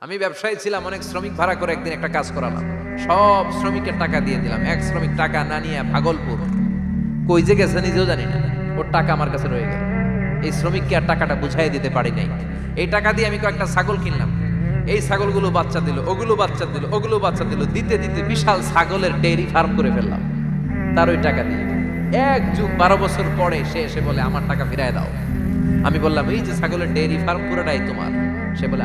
আমি ব্যবসায়ী ছিলাম, অনেক শ্রমিক ভাড়া করে একদিন একটা কাজ করালাম, সব শ্রমিকের টাকা দিয়ে দিলাম। এক শ্রমিক টাকা না নিয়ে ভাগলপুর কই যে গেছে নিজেও জানি না, ওর টাকা আমার কাছে রয়ে গেল। এই শ্রমিককে আর টাকাটা বুঝাই দিতে পারি নাই। এই টাকা দিয়ে আমি কয়েকটা ছাগল কিনলাম, এই ছাগলগুলো বাচ্চা দিল, ওগুলো বাচ্চা দিল, ওগুলো বাচ্চা দিল, দিতে দিতে বিশাল ছাগলের ডেইরি ফার্ম করে ফেললাম তার ওই টাকা দিয়ে। 1 যুগ 12 বছর পরে সে এসে বলে আমার টাকা ফিরায় দাও। আমি বললাম এই যে ছাগলের ডেইরি ফার্ম পুরোটাই তোমার। সে বলে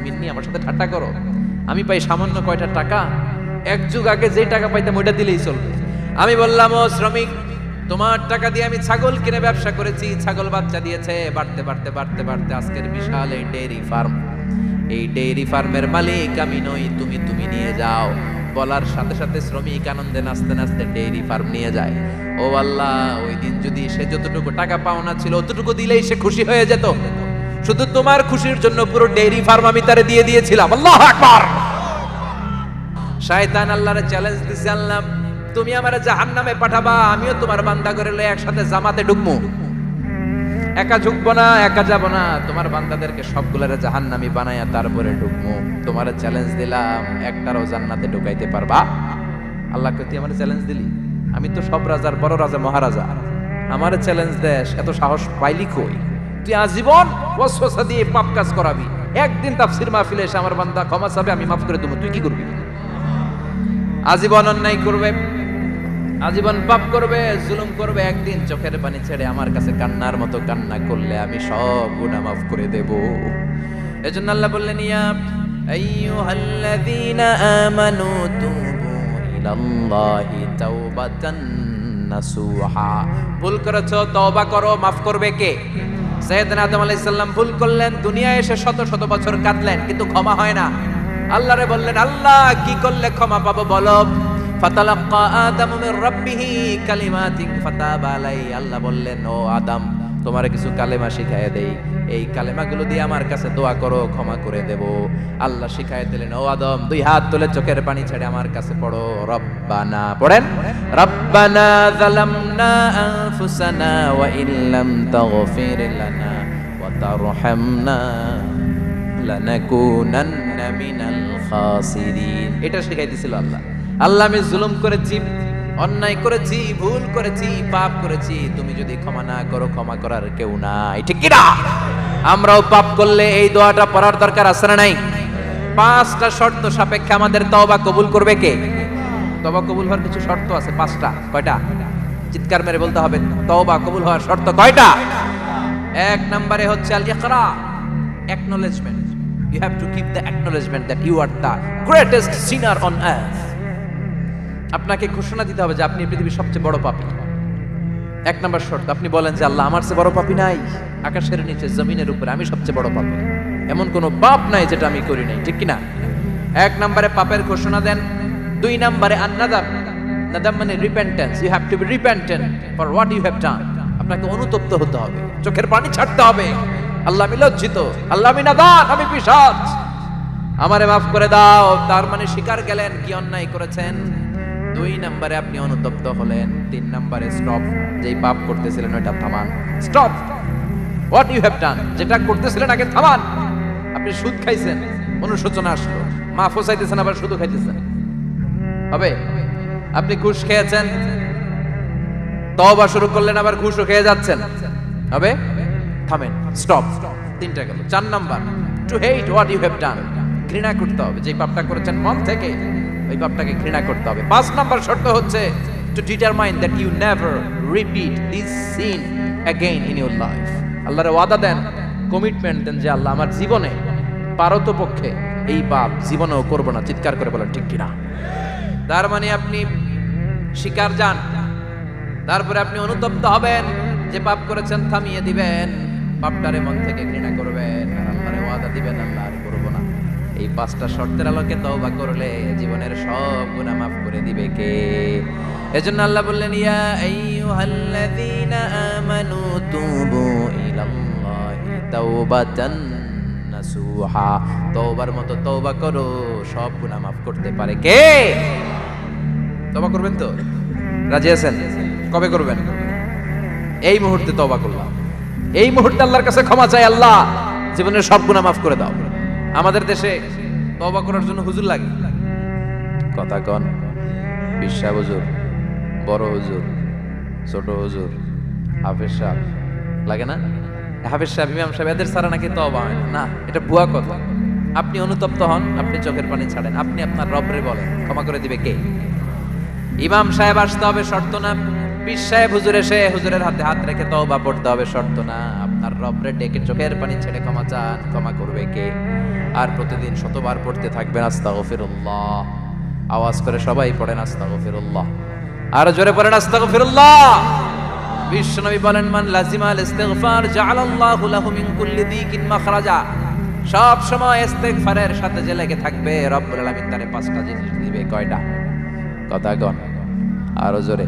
মিন্নি, আমার সাথে ঠাট্টা করো? আমি পাই সামান্য কয়টা টাকা, 1 যুগ আগে যে টাকা পাইতাম ওইটা দিলেই চলবে। আমি বললাম ও শ্রমিক, তোমার টাকা দিয়ে আমি ছাগল কিনে ব্যবসা করেছি, ছাগল বাচ্চা দিয়েছে, বাড়তে বাড়তে বাড়তে বাড়তে আজকের বিশাল এই ডেইরি ফার্ম। এই ডেইরি ফার্মের মালিক আমি নই, তুমি নিয়ে যাও। বলার সাথে সাথে শ্রমিক আনন্দে নাচতে নাচতে ডেইরি ফার্ম নিয়ে যায়। ও আল্লাহ, ওই দিন যদি সে যতটুকু টাকা পাওনা ছিল অতটুকু দিলেই সে খুশি হয়ে যেত। শুধু তোমার খুশির জন্য পুরো ডেইরি ফার্ম আমি তারে দিয়ে দিয়েছিলাম। আল্লাহু আকবার। শয়তান আল্লাহরে চ্যালেঞ্জ দিছে, আল্লাহ তুমি আমারে জাহান্নামে পাঠাবা, আমিও তোমার বান্দা করে লয়ে একসাথে জামাতে ঢুকবো। একা ঢুকবো না, একা যাব না, তোমার বান্দাদেরকে সবগুলারে জাহান্নামী বানায়া তারপরে ঢুকবো। তোমারে চ্যালেঞ্জ দিলাম, একটারও জান্নাতে ঢুকাইতে পারবা? আল্লাহ কই তুই আমারে চ্যালেঞ্জ দিলি? আমি তো সব রাজার বড় রাজা, মহারাজা, আমারে চ্যালেঞ্জ দেশ, এত সাহস পাইলি কই? তুই আজীবন ওয়াসওয়াসা দিয়ে পাপ কাজ করাবি, একদিন তাফসীর মাহফিলে এসে আমার বান্দা ক্ষমা চাবে, আমি মাফ করে দেবো, তুই কি করবি? আজীবন অন্যায় করবে, আজীবন পাপ করবে, জুলুম করবে, একদিন চোখের পানি ছেড়ে আমার কাছে কান্নার মতো কান্না করলে আমি সব গুনাহ মাফ করে দেব। এজন্য আল্লাহ বললেন, ইয়া আইয়ুহাল্লাযীনা আমানু তুবু ইলাল্লাহি তাওবাতান নাসুহা। ভুল করেছো, তওবা করো, মাফ করবে কে? সাইয়েদনা আদম আলাইহিস সালাম ভুল করলেন, দুনিয়ায় এসে শত শত বছর কাঁদলেন, কিন্তু ক্ষমা হয় না। আল্লাহরে বললেন, আল্লাহ কি করলে ক্ষমা পাবো বলো? ফাতালাক্কা আদামু মির রাব্বিহি কালিমাতিন ফাতাবা আলাইহি। আল্লাহ বললেন, ও আদম, তোমারে কিছু কালেমা শিখায় দেই, এই কালেমাগুলো দিয়ে আমার কাছে দোয়া করো, ক্ষমা করে দেব। আল্লাহ শিখায় দিলেন, ও আদম 2 হাত তুলে চোখের পানি ছেড়ে আমার কাছে পড়ো, রব্বানা, পড়েন, রব্বানা যালামনা আনফুসানা ওয়া ইল্লাম তাগফির লানা ওয়া তারহামনা লানাকুনান্না মিনাল খাসিরিন। এটা শিখাই দিয়েছিল আল্লাহ। আল্লাহ আমি জুলুম করেছি, অন্যায় করেছি, ভুল করেছি, পাপ করেছি, তুমি যদি ক্ষমা না করো ক্ষমা করার কেউ নাই, ঠিক কি না? আমরাও পাপ করলে এই দোয়াটা পড়ার দরকার আছে না নাই? 5টা শর্ত সাপেক্ষে আমাদের তওবা কবুল করবে কে? তওবা কবুল হওয়ার কিছু শর্ত আছে 5টা। কয়টা? চিৎকার মেরে বলতে হবে, তওবা কবুল হওয়ার শর্ত কয়টা? 1 নম্বরে হচ্ছে আল ইকরা, acknowledgement. You have to keep the acknowledgement that you are the greatest sinner on earth. আপনাকে ঘোষণা দিতে হবে যে আপনি পৃথিবীর সবচেয়ে বড় পাপী। 1 নম্বর শর্ত, আপনি বলেন যে আল্লাহ আমার চেয়ে বড় পাপী নাই, আকাশের নিচে জমিনের উপরে আমি সবচেয়ে বড় পাপী, এমন কোনো পাপ নাই যেটা আমি করি নাই, ঠিক কি না? 1 নম্বরে পাপের ঘোষণা দেন। 2 নম্বরে আন-নাদাম, নাদাম মানে repentance. You have to be repentant for what you have done. আপনাকে অনুতপ্ত হতে হবে, চোখের পানি ছাড়তে হবে। আল্লাহ আমি লজ্জিত, আল্লাহ আমি নাদান, আমি পিশাচ, আমারে মাফ করে দাও। তার মানে স্বীকার গেলেন কি অন্যায় করেছেন। 2 নম্বরে আপনি অনুতপ্ত হলেন। 3 নম্বরে স্টপ, যেই পাপ করতেছিলেন ওটা থামান। Stop what you have done, যেটা করতেছিলেন আগে থামান। আপনি সুদ খাইছেন, অনুশোচনা আসলো, মাফও চাইতেছেন, আবার সুদও খাইতেছেন, হবে? আপনি ঘুষ খেয়েছেন, তওবা শুরু করলেন, আবার ঘুষও খেয়ে যাচ্ছেন, হবে? থামেন, স্টপ। 3টা গেল। 4 number, to hate what you have done, ঘৃণা করতে হবে, যে পাপটা করেছেন মন থেকে ওই পাপটাকে ঘৃণা করতে হবে। 5 নাম্বার শর্ত হচ্ছে to determine that you never repeat this sin again in your life. আল্লাহর ওয়াদা দেন, কমিটমেন্ট দেন যে আল্লাহ আমার জীবনে পারতপক্ষে এই পাপ জীবনেও করব না। চিৎকার করে বলেন ঠিক কিনা? তার মানে আপনি শিকার যান, তারপরে আপনি অনুতপ্ত হবেন, যে পাপ করেছেন থামিয়ে দিবেন, পাপটারে মন থেকে ঘৃণা করবেন, আর আল্লাহর ওয়াদা দিবেন আল্লাহ আর করব না। এই 5টা শর্তের আলোকে তওবা করলে জীবনের সব গুনাহ মাফ করে দিবে কে? এজন্য আল্লাহ বললেন, ইয়া আইয়ুহাল্লাযীনা আমানু তুবু ইলাল্লাহি তাওবাতান নাসুহা। তওবার মতো তওবা করো, সব গুনাহ মাফ করতে পারে কে? তওবা করবেন তো? রাজি আছেন? কবে করবেন? এই মুহূর্তে তওবা করলাম, এই মুহূর্তে আল্লাহর কাছে ক্ষমা চাই, আল্লাহ জীবনের সব গুনাহ মাফ করে দাও। আমাদের দেশে তওবা করার জন্য হুজুর লাগে, কথা কন, বিশ্বাস হুজুর, বড় হুজুর, ছোট হুজুর, হাফেজ সাহেব লাগে না? হাফেজ সাহেব, ইমাম সাহেব, এদের ছাড়া নাকি তওবা হয় না। এটা ভুয়া কথা। আপনি অনুতপ্ত হন, আপনি চোখের পানি ছাড়েন, আপনি আপনার রবরে বলেন, ক্ষমা করে দিবে কে? ইমাম সাহেব আসতে হবে শর্ত না, পীর সাহেব হুজুর এসে হুজুরের হাতে হাত রেখে তওবা পড়তে হবে শর্ত না। আপনার রবরে ডেকে চোখের পানি ছেড়ে ক্ষমা চান, ক্ষমা করবে কে? আর প্রতিদিন শতবার পড়তে থাকবেন আস্তাগফিরুল্লাহ। আওয়াজ করে সবাই পড়েন আস্তাগফিরুল্লাহ, আর জোরে পড়েন আস্তাগফিরুল্লাহ। বিশ্বনবী বলেন, মান লাজিমাল ইস্তিগফার জাআলাল্লাহু লাহু মিন কুল্লি দিকিন মাখরাজা। সব সময় ইস্তিগফারের সাথে যে লেগে থাকবে, রব্বুল আলামিন তারে 5টা জিনিস দিবে। কয়টা? কথা কন আরো জোরে,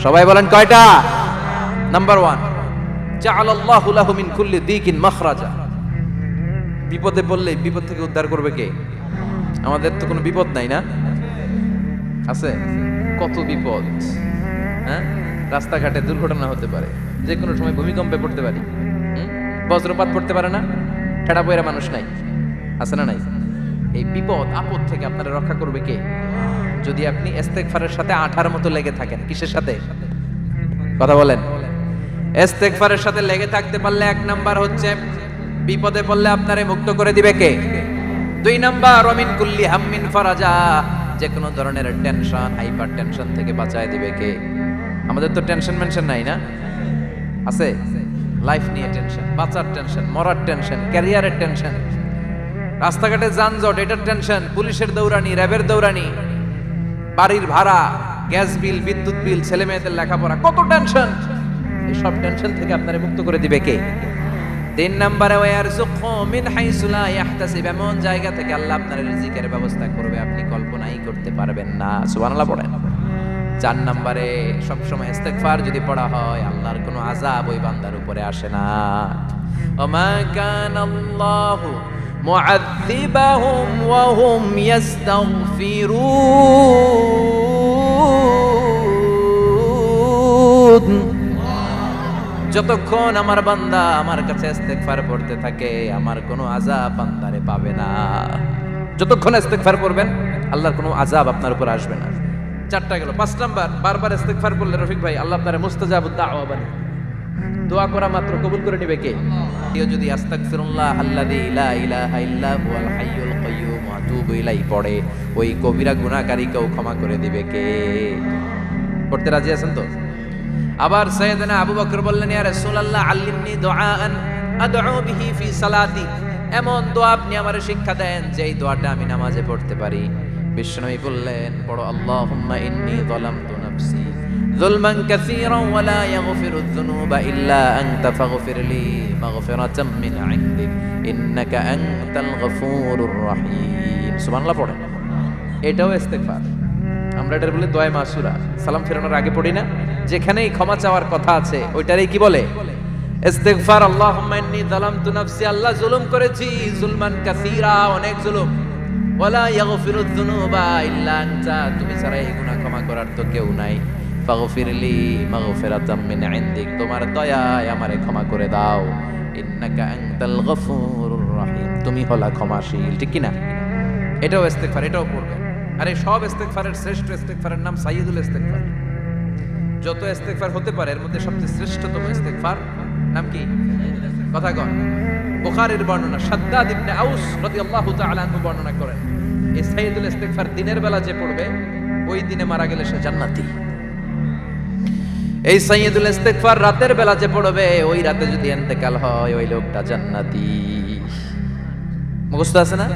সবাই বলেন কয়টা? নাম্বার 1, জাআলাল্লাহু লাহু মিন কুল্লি দিকিন মাখরাজা। বিপদে পড়লে বিপদ থেকে উদ্ধার করবে কে? আমাদের তো কোনো বিপদ নাই না? আছে? কত বিপদ, হ্যাঁ? রাস্তাঘাটে দুর্ঘটনা হতে পারে, যে কোনো সময় ভূমিকম্পে পড়তে পারি, বজ্রপাত পড়তে পারে না? ঠেড়া পয়রা মানুষ নাই, আছে না নাই? এই বিপদ আপদ থেকে আপনারা রক্ষা করবে কে? যদি আপনি ইস্তেগফারের সাথে আঠার মতো লেগে থাকেন। কিসের সাথে? কথা বলেন। ইস্তেগফারের সাথে লেগে থাকতে পারলে 1 নাম্বার হচ্ছে বিপদে পড়লে আপনারে মুক্ত করে দিবে কে? 2 নাম্বার ওয়ামিন কুল্লি হাম্মিন ফারাজা, যে কোনো ধরনের টেনশন, হাইপার টেনশন থেকে বাঁচায় দিবে কে? আমাদের তো টেনশন মেনশন নাই না? আছে? লাইফ নিয়ে টেনশন, বাঁচার টেনশন, মরার টেনশন, ক্যারিয়ারের টেনশন, রাস্তাঘাটে যানজট এটার টেনশন, পুলিশের দৌড়ানি, র্যাবের দৌড়ানি, বাড়ির ভাড়া, গ্যাস বিল, বিদ্যুৎ বিল, ছেলে মেয়েদের লেখাপড়া, কত টেনশন। এই সব টেনশন থেকে আপনারে মুক্ত করে দিবে কে? 3 নম্বরে ওয়ারযুকহু মিন হাইসু লা ইয়াহতাসিব, এমন জায়গা থেকে আল্লাহ আপনার রিজিকের ব্যবস্থা করবে আপনি কল্পনাই করতে পারবেন না। সুবহানাল্লাহ পড়েন। 4 নম্বরে সবসময় ইস্তিগফার যদি পড়া হয়, আল্লাহর কোনো আযাব ওই বান্দার উপরে আসে না। ওমা কানাল্লাহু মুআযযিবাহুম ওয়া হুম ইস্তাগফিরুন। যতক্ষণ আমার বান্দা আমার কাছে ইস্তিগফার পড়তে থাকে, আমার কোনো আযাব বান্দারে পাবে না। যতক্ষণ ইস্তিগফার পড়বেন, আল্লাহর কোনো আযাব আপনার উপর আসবে না। 4টা গেল। 5 নাম্বার, বারবার ইস্তিগফার করলে রফিক ভাই আল্লাহ আপনারে মুস্তাজাবুদ দাওয়া বানায়। দোয়া করা মাত্র কবুল করে নেবে কে? কেউ যদি আস্তাগফিরুল্লাহ আল্লাযী লা ইলাহা ইল্লা হুয়াল হাইয়ুল কাইয়্যুম ওয়া আতুবু ইলাইহি পড়ে, ওই কবিরা গুনাহকারীকেও ক্ষমা করে দিবে কে? পড়তে রাজি আছেন তো? আবার সাইয়েদনা আবু বকর বললেন, ইয়া রাসূলুল্লাহ আল্লিমনি দুআআন আদউ বিহি ফি সালাতি, এমন দোয়া আপনি আমারে শিক্ষা দেন যেই দোয়াটা আমি নামাজে পড়তে পারি। বিশ্বনবী বললেন, পড়ো আল্লাহুম্মা ইন্নী যালামতু নাফসি যুলমান কাসীরান ওয়া লা ইয়াগফিরুয যুনুবা ইল্লা আনতা ফাগফিরলি মাগফিরাতাম মিন ইনদিক ইন্নাকা আনতাল গফুরুর রহিম। সুবহানাল্লাহ পড়েন। এটাও ইস্তিগফার। আমরা এটার বলে দোয়া মাসুরা, সালাম ফেরানোর আগে পড়ি না? যেখানেই ক্ষমা চাওয়ার কথা আছে ওইটারই কি বলে? ইস্তিগফার। আল্লাহুম্মা ইন্নী যালামতু নাফসি, আল্লাহ জুলুম করেছি, যুলমান কাসীরা, অনেক জুলুম, ওয়ালা ইয়াগফিরুয যুনুবা ইল্লা আনতা, তুমি ছাড়া এই গুনাহ ক্ষমা করার তো কেউ নাই। ফাগফিরলি মাগফিরাতাম মিন ইনদিক, তোমার দয়ায় আমারে ক্ষমা করে দাও। ইন্নাকা আনতাল গফুরুর রহিম, তুমি হলা ক্ষমাশীল। ঠিক কি না? এটাও ইস্তিগফার, এটাও পড়বেন। আর এই সব ইস্তিগফারের শ্রেষ্ঠ ইস্তিগফারের নাম সাইয়্যিদুল ইস্তিগফার। যত ইস্তিগফার হতে পারে এর মধ্যে সবচেয়ে শ্রেষ্ঠতম ইস্তিগফার নাম কি? কথা কন। বুখারীর বর্ণনা, শাদ্দাদ ইবনে আউস রাদিয়াল্লাহু তাআলা আনহু বর্ণনা করেন, এই সাইয়্যিদুল ইস্তিগফার দিনের বেলা যে পড়বে ওই দিনে মারা গেলে সে জান্নাতি। এই সাইয়্যিদুল ইস্তিগফার রাতের বেলা যে পড়বে ওই রাতে যদি ইন্তেকাল হয় ওই লোকটা জান্নাতি। মুখস্থ আছে না?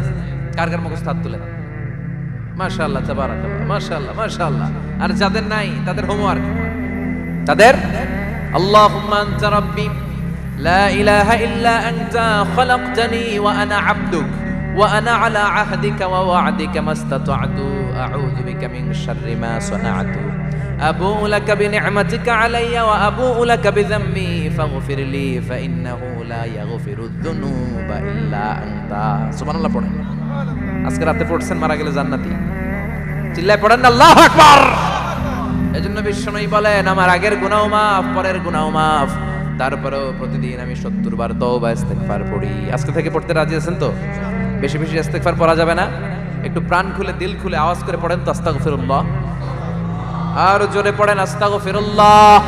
কার কার মুখস্থ হাত তুলেন। মাশাআল্লাহ, তাবারাকাল্লাহ, মাশাআল্লাহ, মাশাআল্লাহ। আর যাদের নাই তাদের হোমওয়ার্ক, তাদের আল্লাহুম্মা আনতা রাব্বি লা ইলাহা ইল্লা আনতা খালাকতানি ওয়া আনা আবদুক ওয়া আনা আলা আহদিকা ওয়া ওয়া'দিকা মাস্তাতা'তু আউযু বিকা মিন শাররি মা সানা'তু আবু'ু লাকা বিনি'মাতিকা আলাইয়া ওয়া আবু'ু লাকা বিযামবি ফাগফিরলি ফাইন্নাহু লা ইয়াগফিরুয যুনুবা ইল্লা আনতা। সুবহানাল্লাহ পড়েন। আজকে রাতে পড়ছেন, মারা গেলে জান্নাতি। চিল্লায় পড়েন আল্লাহু আকবার। এজন্য বিশ্বনবী বলেন, আমার আগের গুনাহ মাফ, পরের গুনাহ মাফ, তারপরেও প্রতিদিন আমি 70 বার তওবা ইস্তিগফার পড়ি। আজকে থেকে পড়তে রাজি আছেন তো? বেশি বেশি ইস্তেগফার পড়া যাবে না? একটু প্রাণ খুলে দিল খুলে আওয়াজ করে পড়েন তো আস্তাগফিরুল্লাহ। আর জোরে পড়েন আস্তাগফিরুল্লাহ।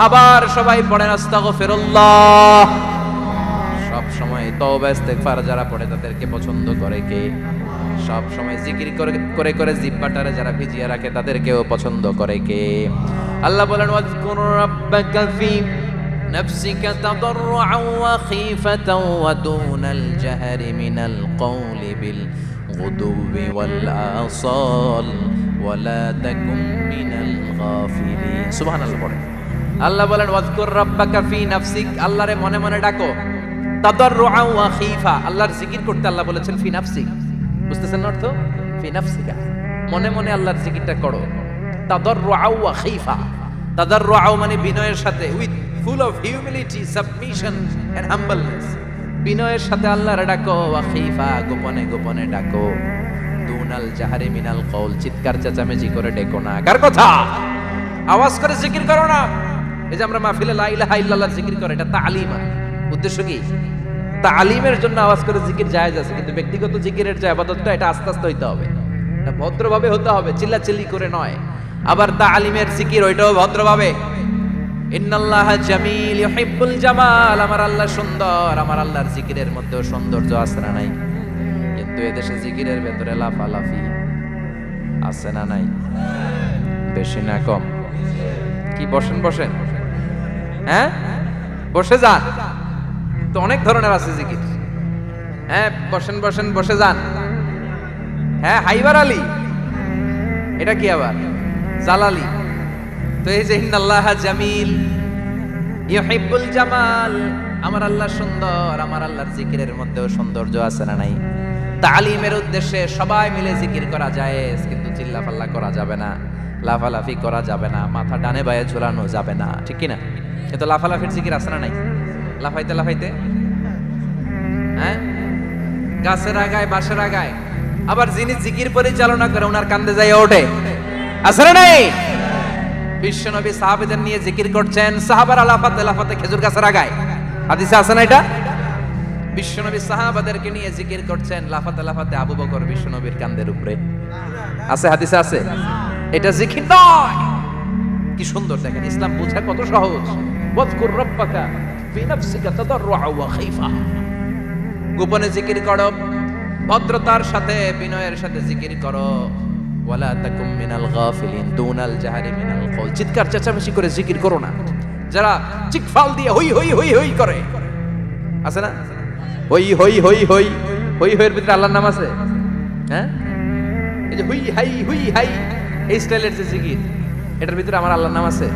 আবার সবাই পড়েন আস্তাগফিরুল্লাহ। সব সময় তওবা ইস্তেগফার যারা পড়ে তাদেরকে পছন্দ করে কে? সব সময় জিকির করে করে জিহ্বাটারে যারা ভিজিয়ে রাখে তাদেরকেও পছন্দ করে কে? আল্লাহ বলেন ওয়াজকুর রাব্বাকা ফি নাফসিকা তাদাররুআন ওয়া খীফাতান ওয়া দুনাল জাহরি মিনাল কওলি বিল গুদুবি ওয়াল আসাল ওয়া লা তাকুম মিনাল গাফিলিন। সুবহানাল্লাহ পড়েন। আল্লাহ বলেন ওয়াজকুর রাব্বাকা ফি নাফসিক, আল্লাহরে মনে মনে ডাকো। তাদাররুআন ওয়া খীফা, আল্লাহর জিকির করতে আল্লাহ বলেছেন ফি নাফসিক। বুঝতেছেন অর্থ? ফি নাফসিকা, মনে মনে আল্লাহর জিকিরটা করো। তাদাররুআন ওয়া খীফা, তাদাররুআন মানে বিনয়ের সাথে, with full of humility, submission and humbleness, বিনয়ের সাথে আল্লাহর ডাকো। ওয়া খীফা, গোপনে গোপনে ডাকো। দুনাল জাহরি মিনাল কওল, চিৎকার চেঁচামেচি করে ডেকো না। কার কথা? আওয়াজ করে জিকির করো না। এই যে আমরা মাহফিলে লা ইলাহা ইল্লাল্লাহ জিকির করে, এটা তালিম। উদ্দেশ্য কি? তালিমের জন্য আওয়াজ করে জিকির জায়েজ আছে, কিন্তু ব্যক্তিগত জিকিরের যে ইবাদতটা এটা আস্তে আস্তে হইতে হবে, এটা ভদ্রভাবে হতে হবে, চিল্লাচিল্লি করে নয়। আবার তালিমের জিকির ওইটাও ভদ্রভাবে। ইন্নাল্লাহা জামিল ইউহিব্বুল জামাল, আমার আল্লাহ সুন্দর, আমার আল্লাহর জিকিরের মধ্যেও সৌন্দর্য আছে না নাই? কিন্তু এদেশে জিকিরের ভেতরে লাফালাফি আছে না নাই? বেশি না কম? কি বসেন বসেন, হ্যাঁ বসে যান তো, অনেক ধরনের আছে জিকির। হ্যাঁ বসেন বসেন, বসে যান। হ্যাঁ হাইবার আলী, এটা কি আবার জালালি? তো এই যে ইন্নাল্লাহা জামিল ইউহিব্বুল জামাল, আমার আল্লাহ সুন্দর, আমার আল্লাহর জিকিরের মধ্যেও সৌন্দর্য আছে না নাই? তালিমের উদ্দেশ্যে সবাই মিলে জিকির করা যায়, কিন্তু চিল্লাফাল্লা করা যাবে না, লাফালাফি করা যাবে না, মাথা ডানে বায়ে ঝুলানো যাবে না, ঠিক কি না? কিন্তু লাফালাফির জিকির আছে না নাই? লাফাইতে লাফাইতে, হ্যাঁ গাছের আগায় বাঁশের আগায়। আবার যিনি জিকির পরিচালনা করে ওনার কান্দে যায় ওঠে, আছে না নাই? বিশ্বনবী সাহাবাদের নিয়ে জিকির করছেন, সাহাবারা লাফাতে লাফাতে খেজুর গাছের আগায়। হাদিসে আছে না এটা? বিশ্বনবী সাহাবাদেরকে নিয়ে জিকির করছেন, লাফাতে লাফাতে আবু বকর বিশ্বনবীর কান্দের উপরে। আছে, হাদিসে আছে। এটা জিকির নয়। কি সুন্দর দেখেন, ইসলাম বোঝা কত সহজ। ওয়াজকুর রাব্বাকা ফি নাফসিকা তাদাররুআন ওয়া খীফা, গোপনে জিকির করো, ভদ্রতার সাথে বিনয়ের সাথে জিকির করো। ওয়ালা তাকুম মিনাল গাফিলিন, দুনাল জাহরি মিনাল কওল, চিৎকার চেঁচামেচি করে জিকির করো না। যারা চিকফাল দিয়ে হই হই হই হই করে, আছে না? হই হই হই হই হই হইয়ের ভিতরে আল্লাহর নাম আছে। হ্যাঁ এই যে হুই হাই হুই হাই, এই স্টাইলের যে জিকির, এটার ভিতরে আমার আল্লাহর নাম আছে?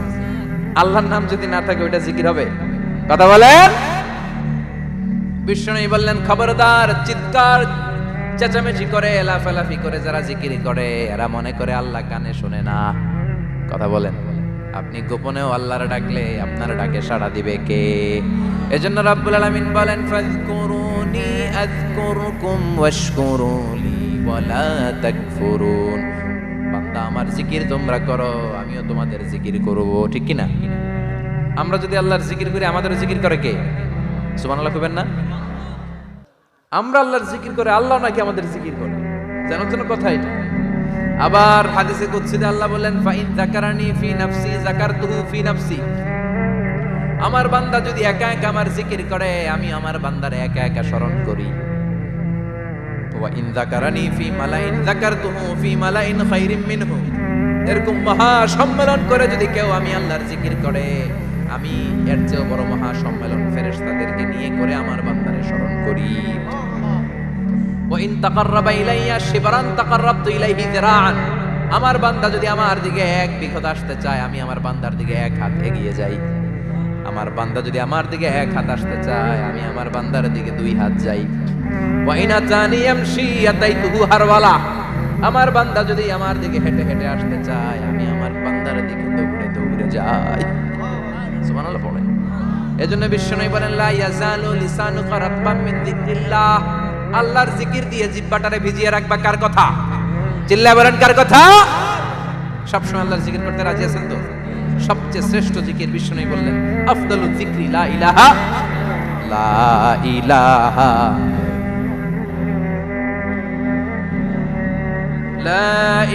আল্লাহর নাম যদি না থাকে ওইটা জিকির হবে? কথা বলেন। বিষ্ণু বললেন খবরদার, চিৎকার চেঁচামেচি করে লাফালাফি করে যারা জিকির করে এরা মনে করে আল্লাহ কানে শুনে না। কথা বলেন। আপনি গোপনেও আল্লাহর ডাকলে আপনার ডাকে সাড়া দিবে কে? এজন্য রাব্বুল আলামিন বলেন ফাযকুরুনি আযকুরকুম ওয়াশকুরুলি ওয়ালা তাকফুরুন। বান্দা আমার জিকির তোমরা করো, আমিও তোমাদের জিকির করব, ঠিক কি না? আমরা যদি আল্লাহর জিকির করি আমাদের জিকির করে কে? সুবহানাল্লাহ কইবেন না? আমরা আল্লাহর জিকির করে, আল্লাহ নাকি আমাদের জিকির করে, জানো তো কথা এটা। আবার হাদিসে কুদসিতে আল্লাহ বলেন ফাইন যাকারানি ফি নাফসি যাকারতুহু ফি নাফসি, আমার বান্দা যদি একা একা আমার জিকির করে আমি আমার বান্দারে একা একা স্মরণ করি। ওয়া ইন যাকারানি ফি মালাইন যাকারতুহু ফি মালাইন খায়রিম মিনহু, এরকম মহা সম্মেলন করে যদি কেউ আমি আল্লাহর জিকির করে আমি এর চেয়ে বড় মহা সম্মেলন ফেরেশতাদেরকে নিয়ে করে আমার বান্দারে স্মরণ করি। ওয়া ইন তাকাররাবা ইলাইয়া শিবরান তাকাররাবতু ইলাইহি যিরাআন, আমার বান্দা যদি আমার দিকে এক বিঘত আসতে চায় আমি আমার বান্দার দিকে এক হাত এগিয়ে যাই। আমার বান্দা যদি আমার দিকে এক হাত আসতে চায় আমি আমার বান্দার দিকে দুই হাত যাই। ওয়া ইন আতানি ইয়ামশি আতাইতুহু হারওয়ালা, আমার বান্দা যদি আমার দিকে হেঁটে হেঁটে আসতে চায় আমি আমার বান্দার দিকে দৌড়ে দৌড়ে যাই। সুবহানাল্লাহ পড়েন। এজন্য বিশ্বনবী বলেন লা ইয়াজালু লিসানুকা রাতবাম মিন যিকরিল্লাহ, আল্লাহর জিকির দিয়ে জিহ্বাটারে ভিজিয়ে রাখবা। কার কথা? চিল্লায় বলেন কার কথা? সবসময় আল্লাহর জিকির করতে রাজি আছেন তো? সবচেয়ে শ্রেষ্ঠ জিকির বিশ্বনবী বললেন আফদালুয যিকরি লা ইলাহা লা ইলাহা লা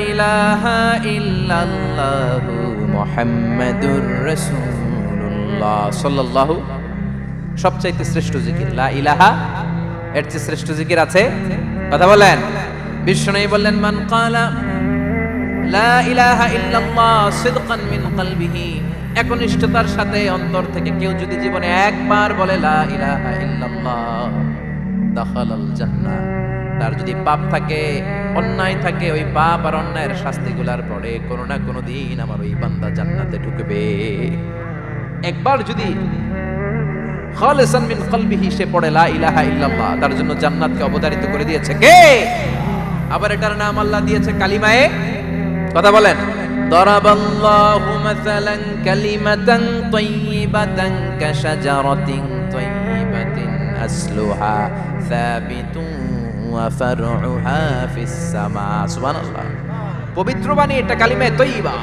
ইলাহা ইল্লাল্লাহু মুহাম্মাদুর রাসূলুল্লাহ সাল্লাল্লাহু সবচাইতে শ্রেষ্ঠ জিকির লা ইলাহা, এর চেয়ে শ্রেষ্ঠ জিকির আছে? কথা বলেন। বিষ্ণু বললেন মান ক্বালা লা ইলাহা ইল্লাল্লাহ সিদকান মিন কলবিহি, একনিষ্ঠতার সাথে অন্তর থেকে কেউ যদি জীবনে একবার বলে লা ইলাহা ইল্লাল্লাহ দাখালাল জান্নাহ, তার যদি পাপ থাকে, অন্যায় থাকে, ওই পাপ আর অন্যায়ের শাস্তিগুলার পরে কোনো না কোনো দিন আমার ওই বান্দা জান্নাতে ঢুকবে। একবার যদি খালিসান মিন কলবিহি সে পড়ে লা ইলাহা ইল্লাল্লাহ, তার জন্য জান্নাতকে অবধারিত করে দিয়েছে কে? আবার এটার নাম আল্লাহ দিয়েছে কালিমায়ে, কথা বলেন। দরাবাল্লাহু মাসালান কালিমাতান তাইয়িবাতান কাশাজারাতিন তাইয়িবাতিন আসলুহা সাবিতুন ওয়া ফারউহা ফিস সামা। সুবহানাল্লাহ। পবিত্র বাণী এটা কালিমায়ে তাইয়্যিবা।